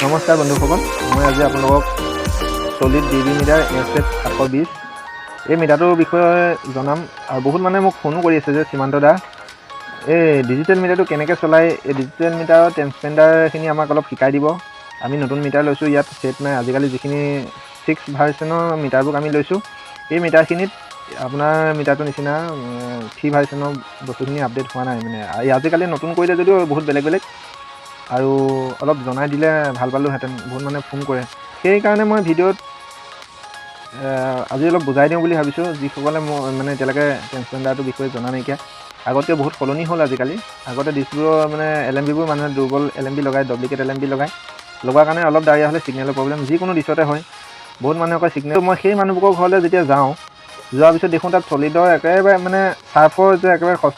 নমস্কাৰ বন্ধুসকল, মই আজি আপোনালোকক চলিড DB মিটাৰ SF720 এই মিটাৰটোৰ বিষয়ে জনাম। আৰু বহুত মানুহে মোক ফোনো কৰি আছে যে সীমান্ত দা এই ডিজিটেল মিটাৰটো কেনেকৈ চলায়, এই ডিজিটেল মিটাৰৰ ট্ৰেন্সপেণ্ডাৰখিনি আমাক অলপ শিকাই দিব। আমি নতুন মিটাৰ লৈছোঁ, ইয়াত ছেট নাই। আজিকালি যিখিনি 6 ভাৰ্চনৰ মিটাৰবোৰ আমি লৈছোঁ, এই মিটাৰখিনিত আপোনাৰ মিটাৰটোৰ নিচিনা 3 ভাৰ্চনৰ বস্তুখিনি আপডেট হোৱা নাই। মানে আজিকালি নতুন কৰিলে যদিও বহুত বেলেগ আৰু অলপ জনাই দিলে ভাল পালোঁহেঁতেন। বহুত মানে ফোন কৰে, সেইকাৰণে মই ভিডিঅ'ত আজি অলপ বুজাই দিওঁ বুলি ভাবিছোঁ, যিসকলে মই মানে এতিয়ালৈকে ট্ৰেন্সপেণ্ডাৰটোৰ বিষয়ে জনা নাইকিয়া। আগতকৈ বহুত সলনি হ'ল আজিকালি। আগতে ডিছবোৰৰ মানে LMBবোৰ মানুহে দুৰ্বল LMB লগায়, ডুপ্লিকেট LMB লগোৱাৰ কাৰণে অলপ ডাৱৰীয়া হ'লে ছিগনেলৰ প্ৰব্লেম যিকোনো ডিছতে হয়। বহুত মানুহে কয় ছিগনেল। মই সেই মানুহবোৰৰ ঘৰলৈ যেতিয়া যাওঁ, যোৱাৰ পিছত দেখোঁ তাত চলিডৰ একেবাৰে মানে চাৰ্ফৰ যে একেবাৰে সস্তীয়া